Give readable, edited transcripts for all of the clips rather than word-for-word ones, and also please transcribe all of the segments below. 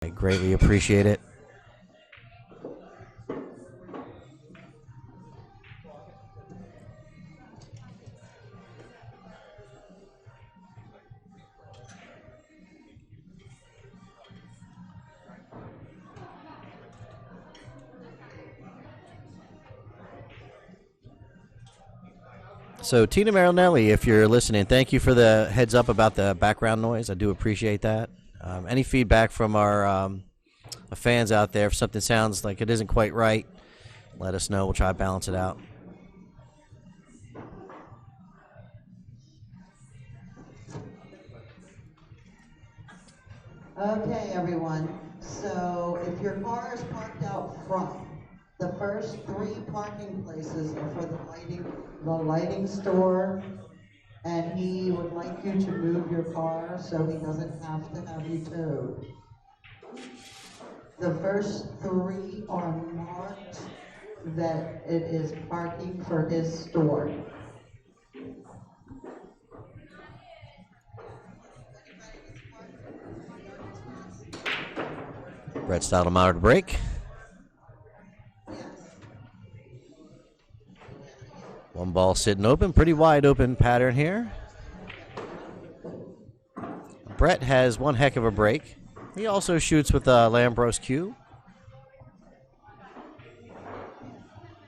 I greatly appreciate it. So, Tina Marinelli, if you're listening, thank you for the heads up about the background noise. I do appreciate that. Any feedback from our fans out there, if something sounds like it isn't quite right, let us know. We'll try to balance it out. Okay, everyone. So if your car is parked out front, the first 3 parking places are for the lighting store, and he would like you to move your car so he doesn't have to have you towed. The first 3 are marked that it is parking for his store. Brett Stottlemyer to break. One ball sitting open, pretty wide open pattern here. Brett has one heck of a break. He also shoots with a Lambros cue.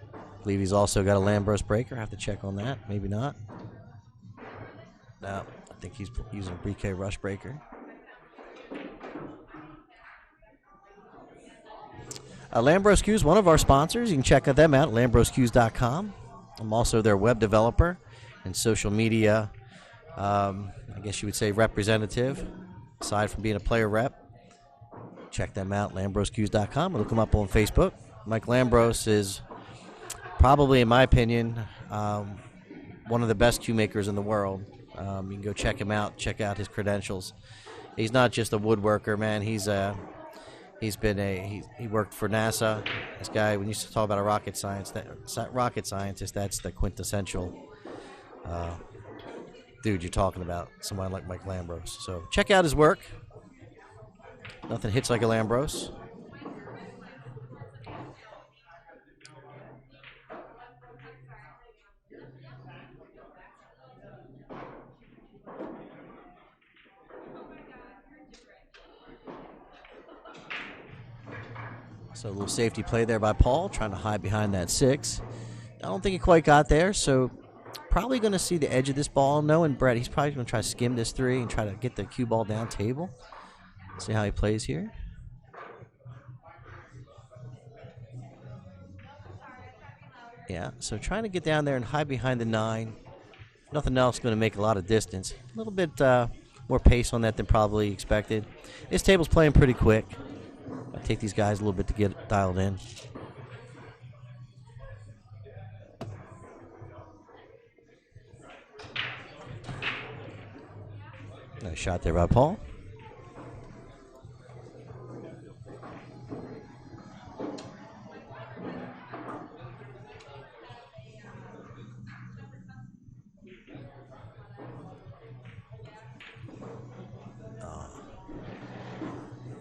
I believe he's also got a Lambros breaker. I have to check on that. Maybe not. No, I think he's using a BK Rush breaker. Lambros Cues, one of our sponsors. You can check them out at lambroscues.com. I'm also their web developer and social media, I guess you would say representative, aside from being a player rep. Check them out, lambroscues.com. Look them up on Facebook. Mike Lambros is probably, in my opinion, one of the best cue makers in the world. You can go check him out, check out his credentials. He's not just a woodworker, man. He worked for NASA. This guy, when you used to talk about a rocket scientist, that's the quintessential dude you're talking about. Someone like Mike Lambros. So check out his work. Nothing hits like a Lambros. So a little safety play there by Paul, trying to hide behind that 6. I don't think he quite got there, so probably going to see the edge of this ball. Knowing Brett, he's probably going to try to skim this 3 and try to get the cue ball down table. See how he plays here. Yeah, so trying to get down there and hide behind the 9. Nothing else going to make a lot of distance. A little bit more pace on that than probably expected. This table's playing pretty quick. I'll take these guys a little bit to get it dialed in. Nice shot there by Paul.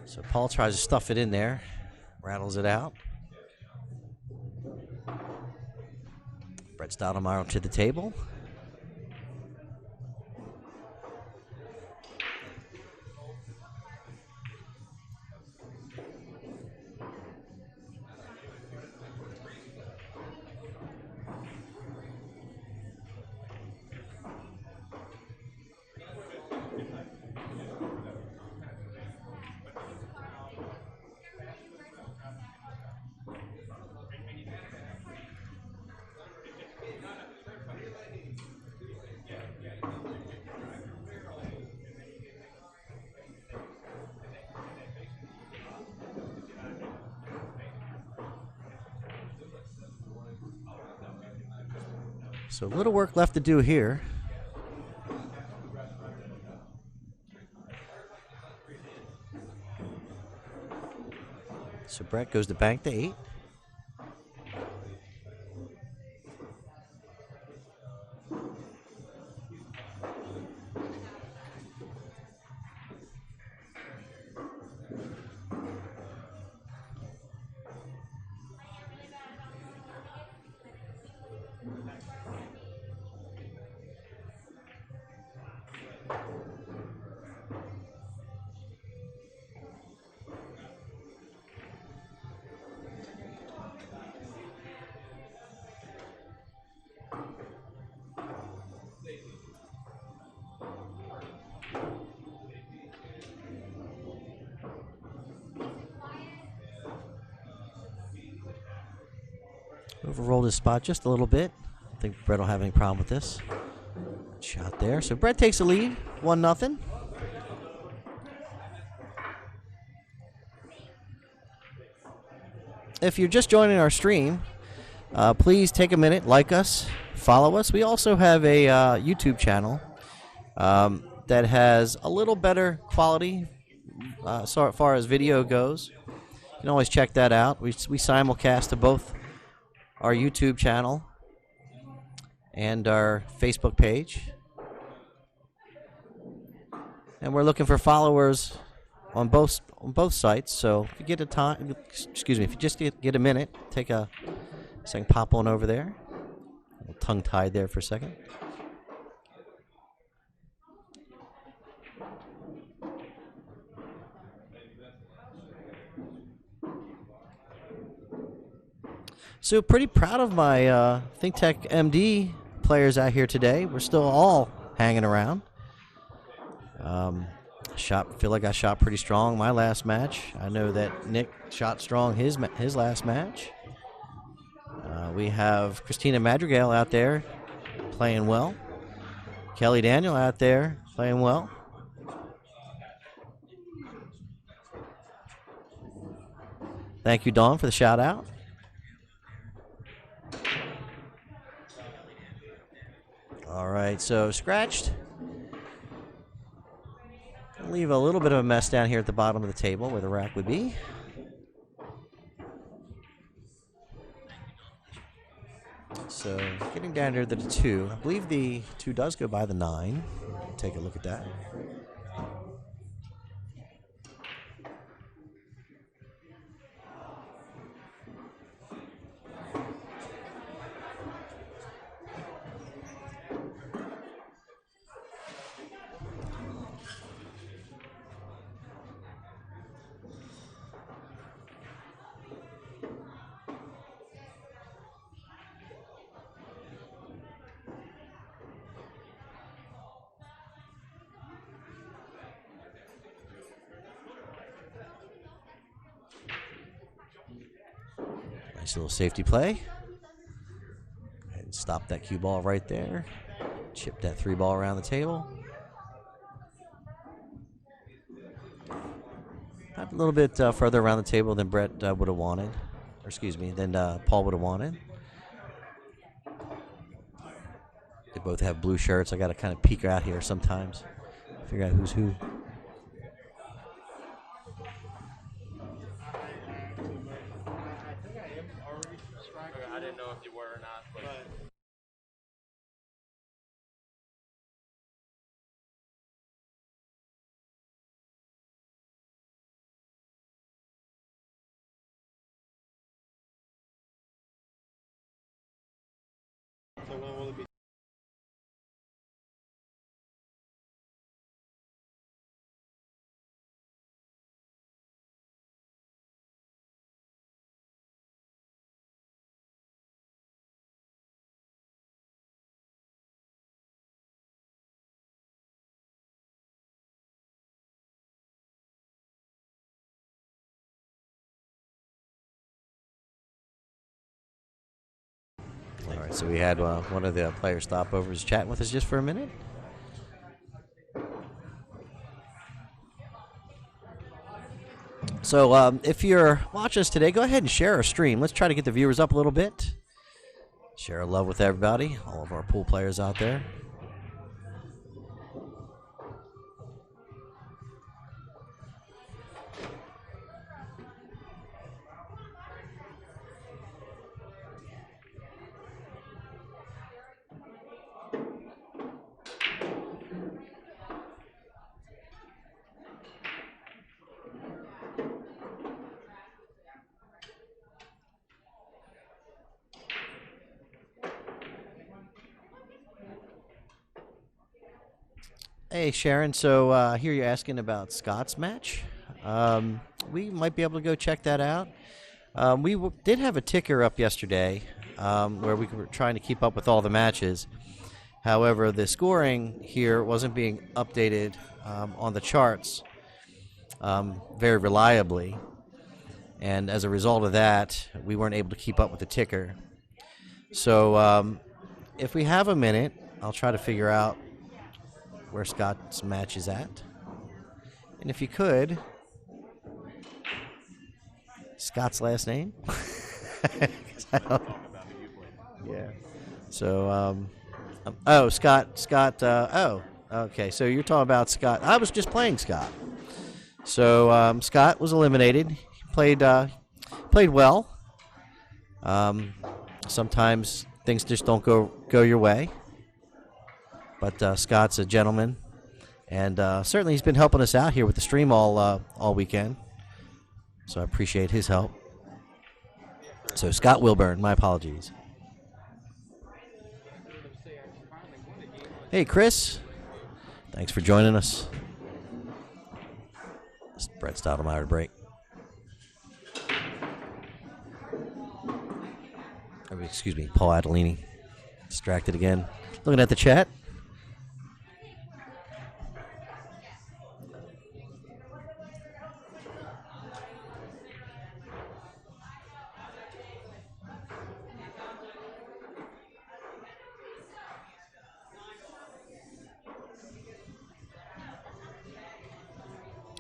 So Paul tries to stuff it in there, rattles it out. Brett Stottlemyer to the table. So a little work left to do here. So Brett goes to bank to 8. Overrolled his spot just a little bit. I don't think Brett will have any problem with this. Shot there. So Brett takes the lead, 1-0. If you're just joining our stream, please take a minute, like us, follow us. We also have a YouTube channel that has a little better quality so far as video goes. You can always check that out. We simulcast to both our YouTube channel and our Facebook page. And we're looking for followers on both sites. So if you get a time, if you just get a minute, take a second, pop on over there. A little tongue-tied there for a second. So pretty proud of my ThinkTechMD players out here today. We're still all hanging around. Feel like I shot pretty strong my last match. I know that Nick shot strong his last match. We have Christina Madrigal out there playing well. Kelly Daniel out there playing well. Thank you, Dawn, for the shout out. All right, so scratched. Leave a little bit of a mess down here at the bottom of the table where the rack would be. So getting down here to the 2. I believe the 2 does go by the 9. Take a look at that. Nice little safety play. And stop that cue ball right there. Chip that 3 ball around the table. A little bit further around the table than Brett would have wanted. Or excuse me, than Paul would have wanted. They both have blue shirts. I got to kind of peek out here sometimes. Figure out who's who. I didn't know if you were or not, but so when will it be? All right, so we had one of the player stopovers chatting with us just for a minute. So if you're watching us today, go ahead and share our stream. Let's try to get the viewers up a little bit. Share our love with everybody, all of our pool players out there. Hey, Sharon. So here you're asking about Scott's match. We might be able to go check that out. We did have a ticker up yesterday where we were trying to keep up with all the matches. However, the scoring here wasn't being updated on the charts very reliably. And as a result of that, we weren't able to keep up with the ticker. So if we have a minute, I'll try to figure out where Scott's match is at. And if you could, Scott's last name? I don't, yeah. So, oh, Scott, oh, okay. So you're talking about Scott. I was just playing Scott. So Scott was eliminated. He played well. Sometimes things just don't go your way. But Scott's a gentleman, and certainly he's been helping us out here with the stream all weekend. So I appreciate his help. So Scott Wilburn, my apologies. Hey, Chris. Thanks for joining us. It's Brett Stottlemyer to break. Excuse me, Paul Adolini. Distracted again. Looking at the chat.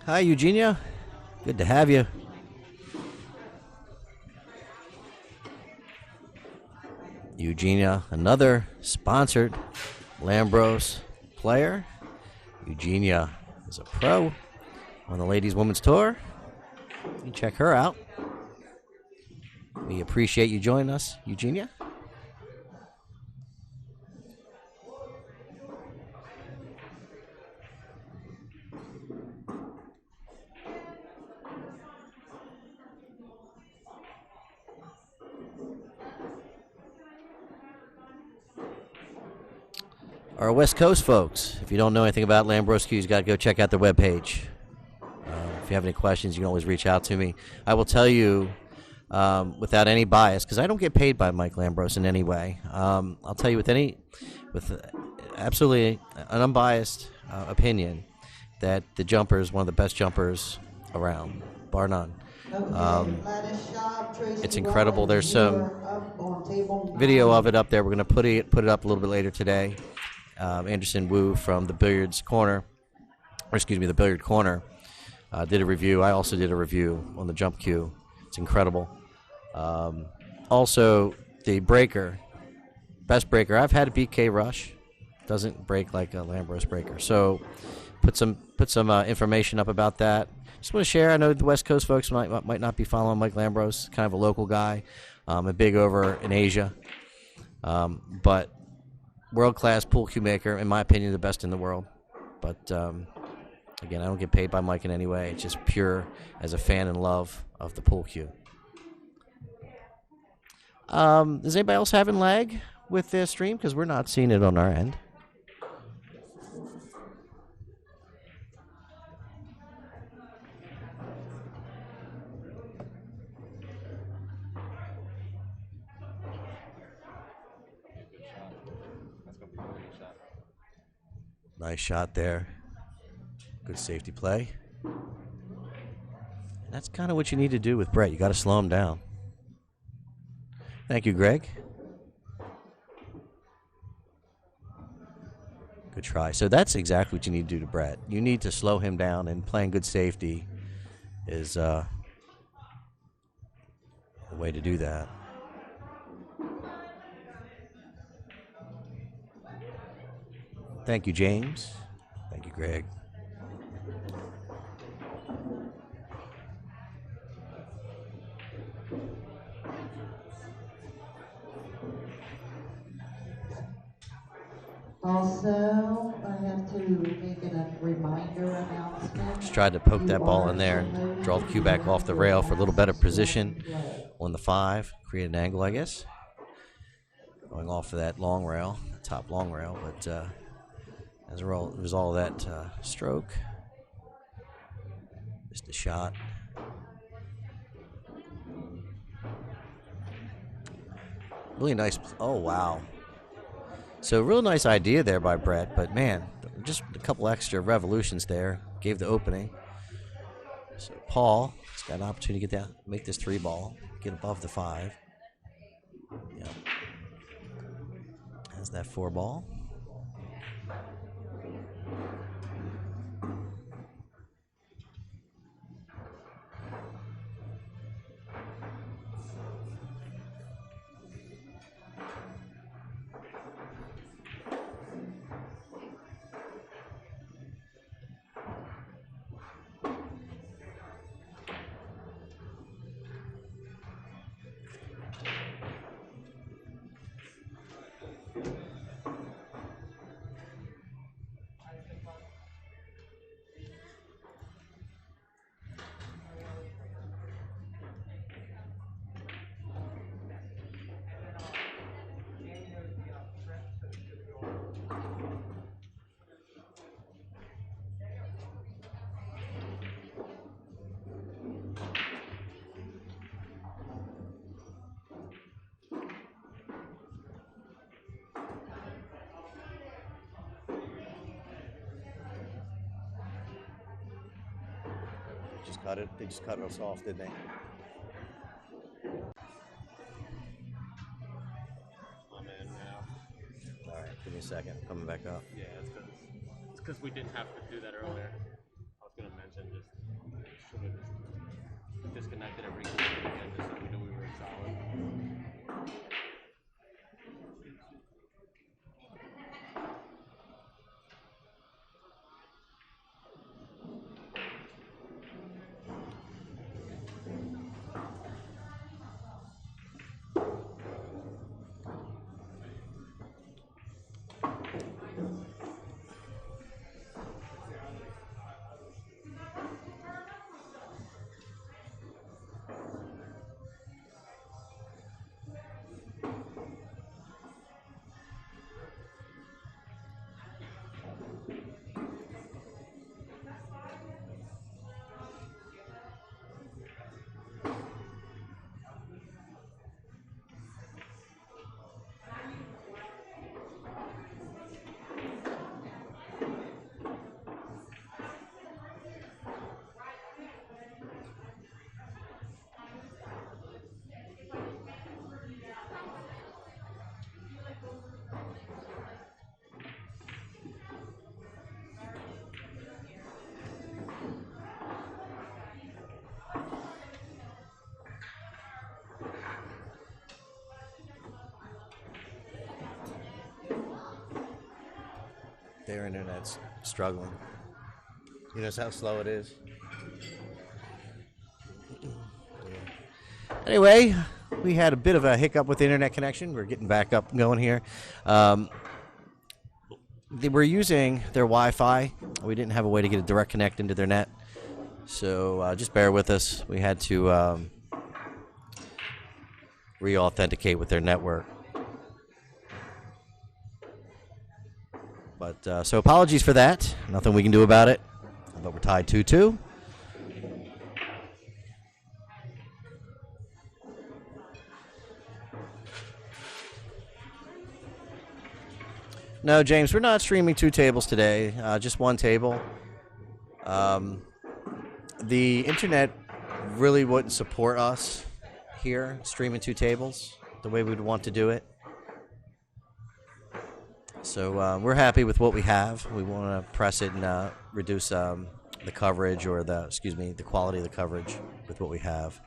Hi, Eugenia. Good to have you. Eugenia, another sponsored Lambros player. Eugenia is a pro on the Ladies Women's Tour. You can check her out. We appreciate you joining us, Eugenia. Our West Coast folks, if you don't know anything about Lambros Q, you got to go check out their webpage. If you have any questions, you can always reach out to me. I will tell you without any bias, because I don't get paid by Mike Lambros in any way. I'll tell you with absolutely an unbiased opinion that the jumper is one of the best jumpers around, bar none. It's incredible. There's some video of it up there. We're going to put it up a little bit later today. Anderson Wu from the Billiard Corner, did a review. I also did a review on the jump cue. It's incredible. Also, the breaker, best breaker. I've had a BK Rush. Doesn't break like a Lambros breaker. So put some information up about that. Just want to share. I know the West Coast folks might not be following Mike Lambros, kind of a local guy, a big over in Asia, but world-class pool cue maker, in my opinion, the best in the world. But again, I don't get paid by Mike in any way. It's just pure as a fan and love of the pool cue. Is anybody else having lag with their stream? Because we're not seeing it on our end. Nice shot there. Good safety play. And that's kind of what you need to do with Brett. You got to slow him down. Thank you, Greg. Good try. So that's exactly what you need to do to Brett. You need to slow him down, and playing good safety is a way to do that. Thank you, James. Thank you, Greg. Also, I have to make a reminder announcement. Just tried to poke that ball in there and draw the cue back off the rail for a little better position on the 5. Create an angle, I guess. Going off of that long rail, top long rail, but as a result of that stroke, missed a shot. Really nice. Oh, wow. So real nice idea there by Brett, but man, just a couple extra revolutions there gave the opening. So Paul has got an opportunity to get down, make this 3 ball, get above the 5. Yeah. Has that 4-ball. They just cut us off, didn't they? I'm in now. All right, give me a second. Coming back up. Yeah, it's because we didn't have to do that earlier. I was gonna mention just should have just disconnected and reconnected again just so we knew we were solid. Their internet's struggling. You notice how slow it is? Anyway, we had a bit of a hiccup with the internet connection. We're getting back up and going here. They were using their Wi-Fi. We didn't have a way to get a direct connect into their net. So just bear with us. We had to re-authenticate with their network. But so apologies for that. Nothing we can do about it. But we're tied 2-2. No, James, we're not streaming 2 tables today. Just 1 table. The internet really wouldn't support us here streaming 2 tables the way we'd want to do it. So we're happy with what we have. We want to press it and reduce the coverage or the quality of the coverage with what we have.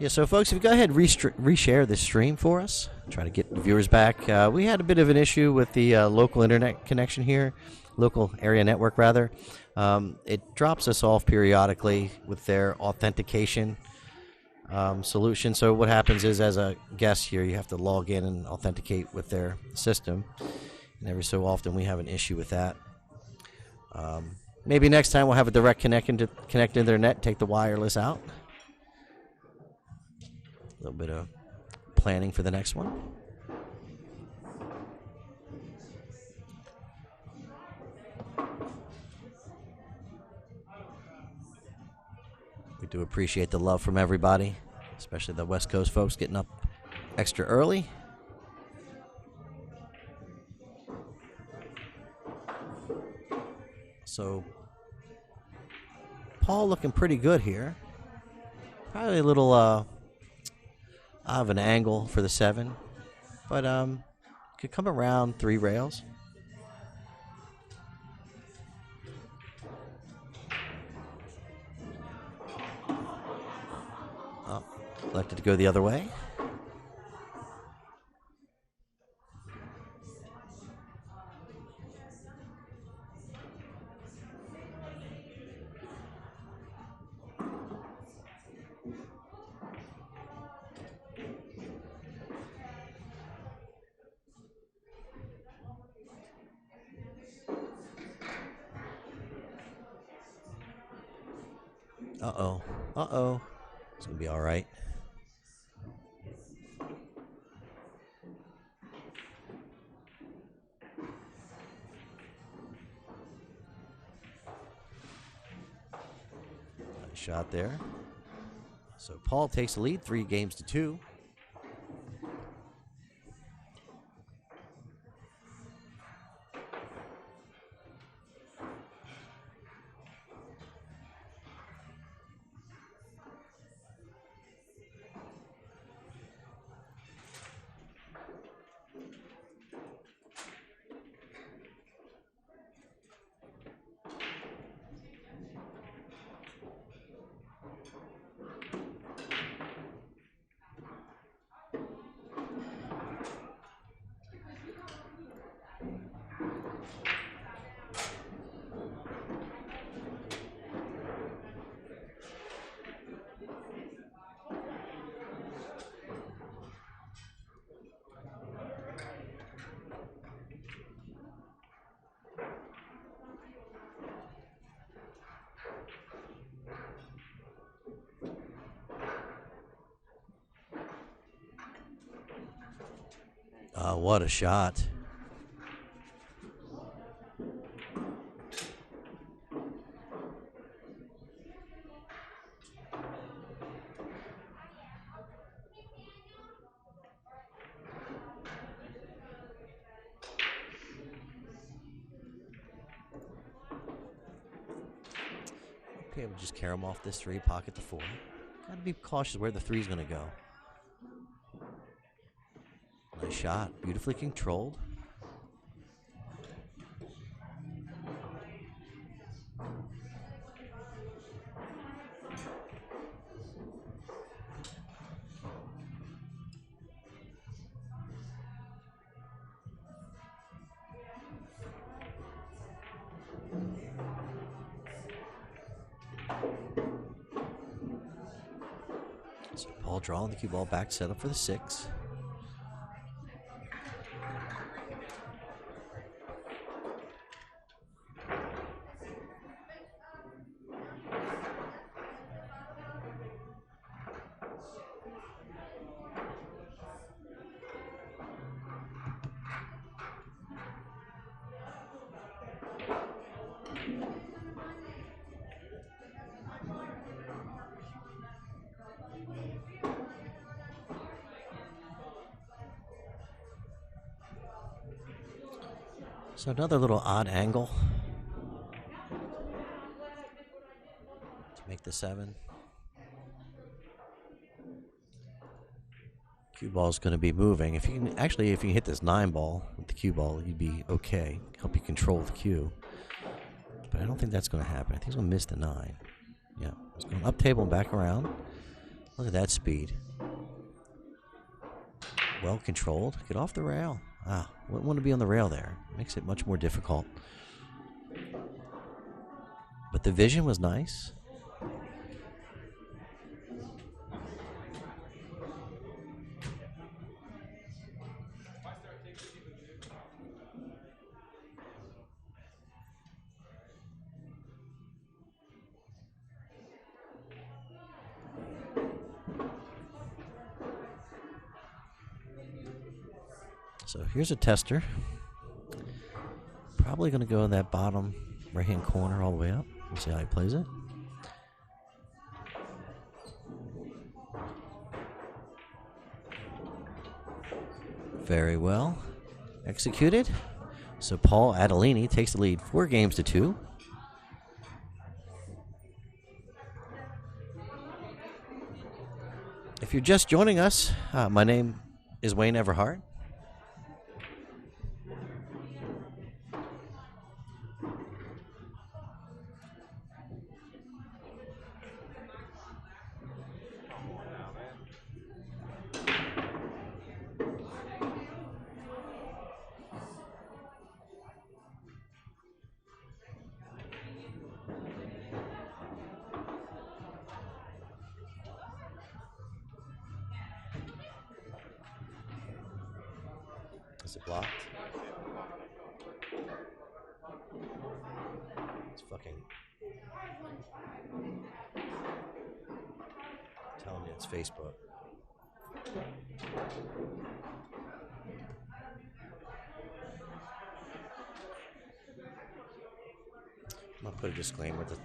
Yeah, so folks, if you go ahead and reshare this stream for us, try to get the viewers back. We had a bit of an issue with the local internet connection here, local area network rather. It drops us off periodically with their authentication solution. So what happens is, as a guest here, you have to log in and authenticate with their system. And every so often we have an issue with that. Maybe next time we'll have a direct connect into their net, take the wireless out. A little bit of planning for the next one. We do appreciate the love from everybody, especially the West Coast folks getting up extra early. So, Paul looking pretty good here. Probably a little out of an angle for the 7, but could come around 3 rails. Oh, elected to go the other way. Uh-oh. Uh-oh. It's going to be all right. Nice shot there. So Paul takes the lead, 3-2. What a shot. Okay, we'll just carry him off this 3, pocket the 4. Gotta be cautious where the 3 is going to go. Nice shot, beautifully controlled. So Paul drawing the cue ball back, set up for the 6. So another little odd angle to make the 7. Cue ball is going to be moving. If you can hit this 9 ball with the cue ball, you'd be okay. Help you control the cue. But I don't think that's going to happen. I think he's going to miss the 9. Yeah, it's going up table and back around. Look at that speed. Well controlled. Get off the rail. Ah, wouldn't want to be on the rail there. Makes it much more difficult. But the vision was nice. So here's a tester. Probably going to go in that bottom right-hand corner all the way up. We'll see how he plays it. Very well executed. So Paul Adolini takes the lead 4-2. If you're just joining us, my name is Wayne Everhart. Is it blocked? It's fucking telling me it's Facebook. I'm gonna put a disclaimer that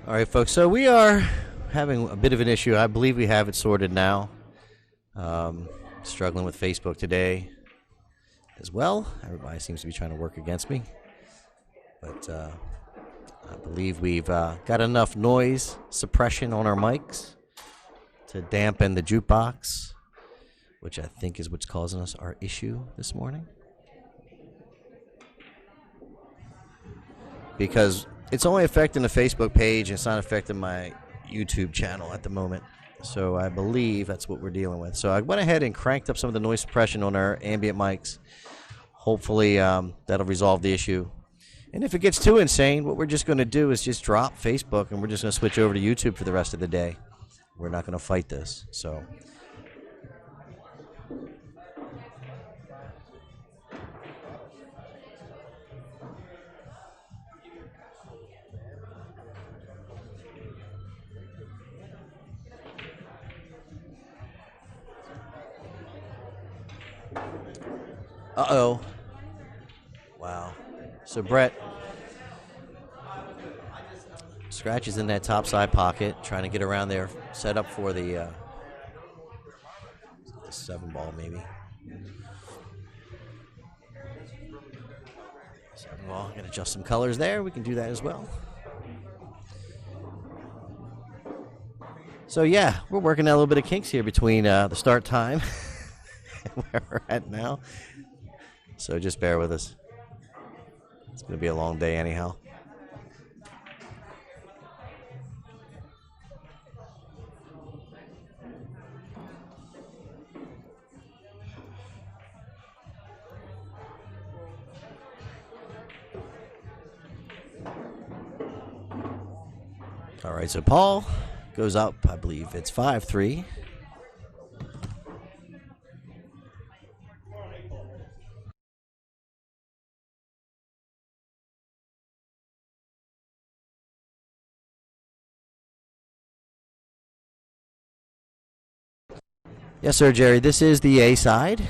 All right, folks. So we are having a bit of an issue. I believe we have it sorted now. Struggling with Facebook today as well. Everybody seems to be trying to work against me. But I believe we've got enough noise suppression on our mics to dampen the jukebox, which I think is what's causing us our issue this morning. Because it's only affecting the Facebook page, and it's not affecting my YouTube channel at the moment. So I believe that's what we're dealing with. So I went ahead and cranked up some of the noise suppression on our ambient mics. Hopefully that'll resolve the issue. And if it gets too insane, what we're just going to do is just drop Facebook, and we're just going to switch over to YouTube for the rest of the day. We're not going to fight this. So uh-oh. Wow. So Brett, Scratch is in that top side pocket, trying to get around there, set up for the 7 ball maybe. 7 ball, I'm going to adjust some colors there. We can do that as well. So yeah, we're working out a little bit of kinks here between the start time and where we're at now. So just bear with us. It's going to be a long day anyhow. All right, so Paul goes up, I believe it's 5-3. Yes, sir, Jerry. This is the A side.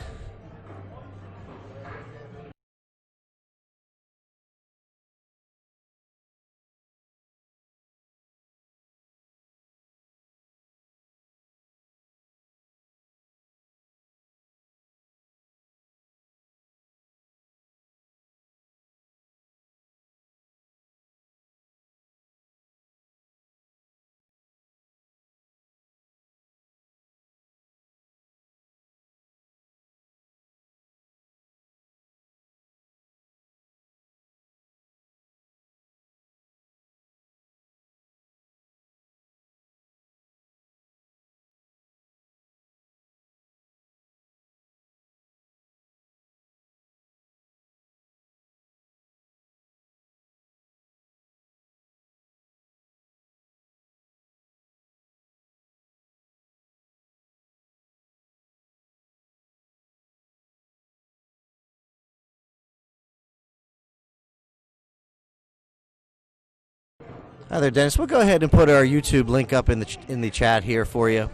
Hi there, Dennis. We'll go ahead and put our YouTube link up in the chat here for you.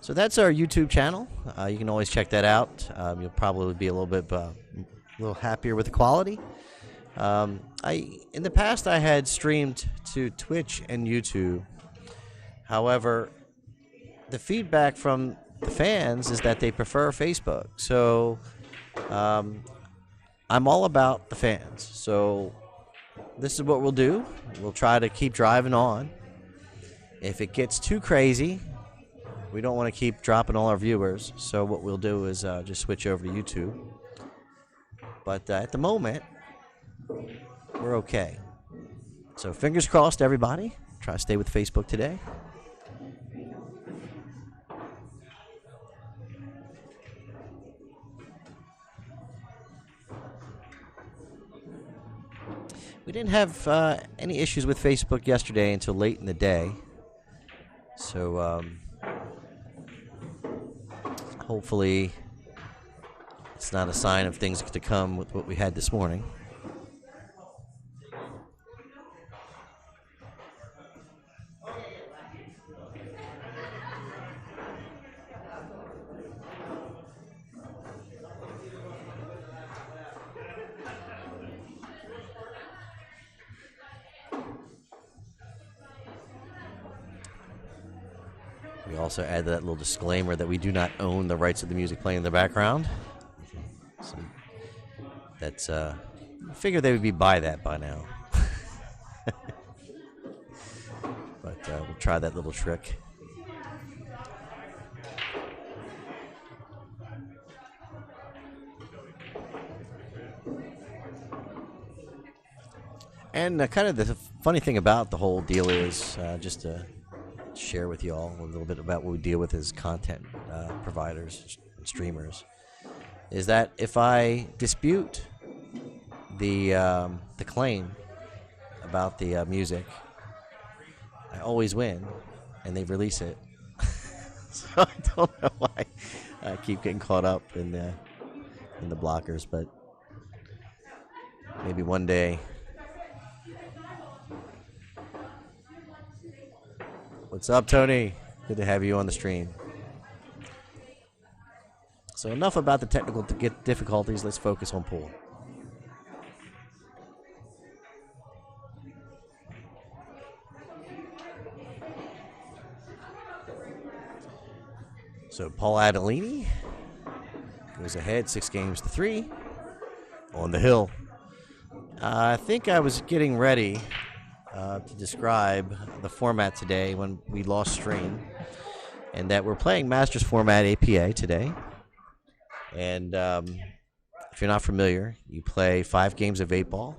So that's our YouTube channel. You can always check that out. You'll probably be a little happier with the quality. In the past, I had streamed to Twitch and YouTube. However, the feedback from the fans is that they prefer Facebook. So I'm all about the fans. So this is what we'll do. We'll try to keep driving on. If it gets too crazy, we don't want to keep dropping all our viewers. So what we'll do is just switch over to YouTube. But at the moment, we're okay. So fingers crossed, everybody. Try to stay with Facebook today. We didn't have any issues with Facebook yesterday until late in the day. So hopefully it's not a sign of things to come with what we had this morning. We also add that little disclaimer that we do not own the rights of the music playing in the background. So that's, I figured they would be by that by now. But we'll try that little trick. And kind of the funny thing about the whole deal is, just to share with you all a little bit about what we deal with as content providers and streamers, is that if I dispute the claim about the music, I always win, and they release it. So I don't know why I keep getting caught up in the blockers, but maybe one day. What's up, Tony? Good to have you on the stream. So enough about the technical difficulties. Let's focus on pool. So Paul Adolini goes ahead 6-3 on the hill. I think I was getting ready to describe the format today when we lost stream, and that we're playing Masters format APA today. And if you're not familiar, you play 5 games of 8-ball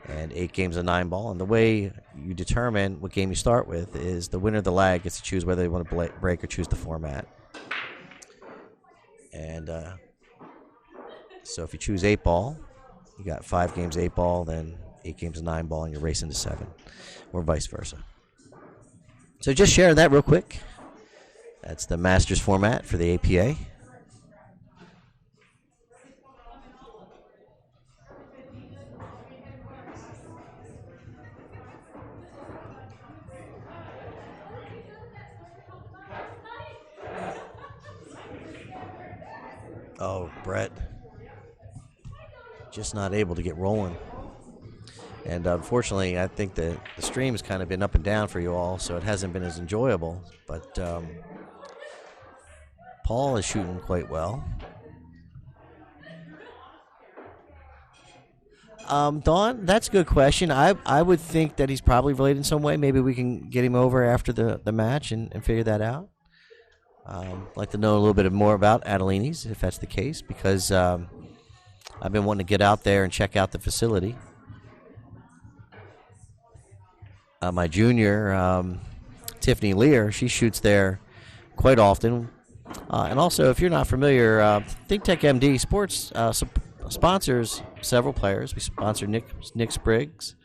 and 8 games of 9-ball. And the way you determine what game you start with is the winner of the lag gets to choose whether they want to break or choose the format. And so if you choose 8-ball, you got 5 games 8-ball, then 8 games of 9-ball, and you're racing to 7, or vice versa. So just sharing that real quick. That's the Masters format for the APA. Oh, Brett. Just not able to get rolling. And unfortunately, I think the stream has kind of been up and down for you all, so it hasn't been as enjoyable. But Paul is shooting quite well. Dawn, that's a good question. I would think that he's probably related in some way. Maybe we can get him over after the match and figure that out. I'd like to know a little bit more about Adolini's, if that's the case, because I've been wanting to get out there and check out the facility. My junior, Tiffany Lear, she shoots there quite often. And also, if you're not familiar, ThinkTechMD Sports sponsors several players. We sponsor Nick Spriggs,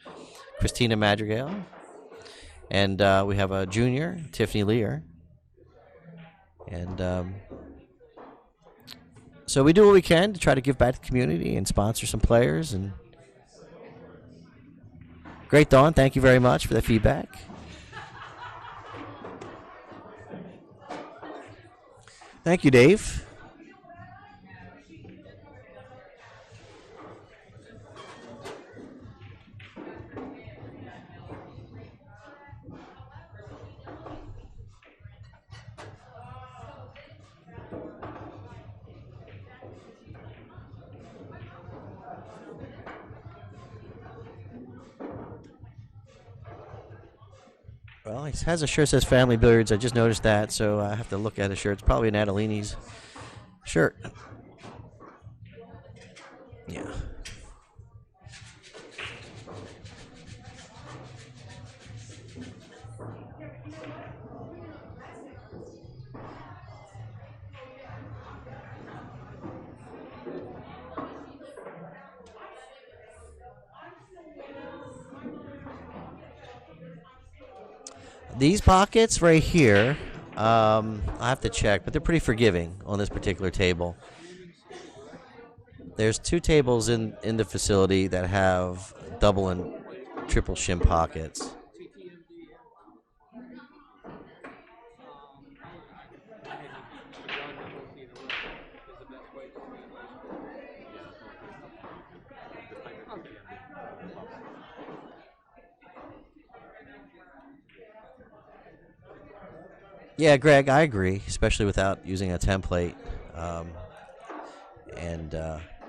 Christina Madrigal, and we have a junior, Tiffany Lear. And so we do what we can to try to give back to the community and sponsor some players. And great, Dawn. Thank you very much for the feedback. Thank you, Dave. Well, he has a shirt that says Family Billiards. I just noticed that, so I have to look at a shirt. It's probably an Adolini's shirt. Yeah. These pockets right here, I have to check, but they're pretty forgiving on this particular table. There's 2 tables in the facility that have double and triple shim pockets. Yeah, Greg, I agree, especially without using a template and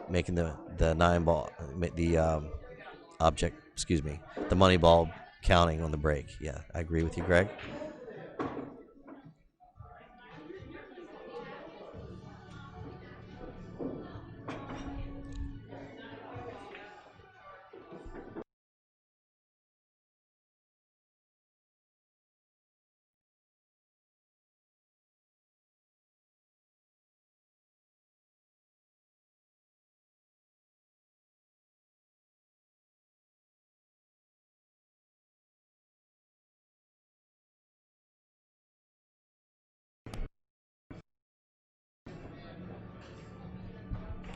making the 9 ball, the object, excuse me, the money ball counting on the break. Yeah, I agree with you, Greg.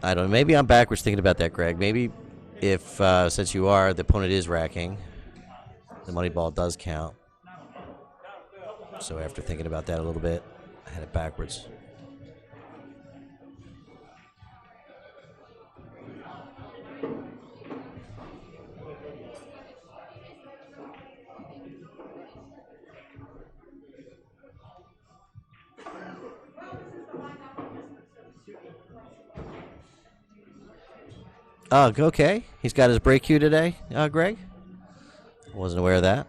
I don't know. Maybe I'm backwards thinking about that, Greg. Maybe if, since you are, the opponent is racking, the money ball does count. So after thinking about that a little bit, I had it backwards. Oh, okay. He's got his break cue today, Greg? Wasn't aware of that.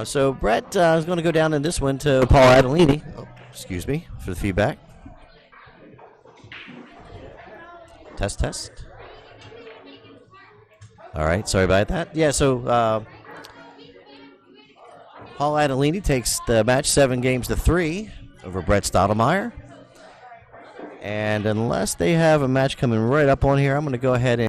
So Brett is going to go down in this one to Paul Adolini. Oh, excuse me for the feedback. Test, test. All right, sorry about that. Yeah, so Paul Adolini takes the match 7-3 over Brett Stottlemyer. And unless they have a match coming right up on here, I'm going to go ahead and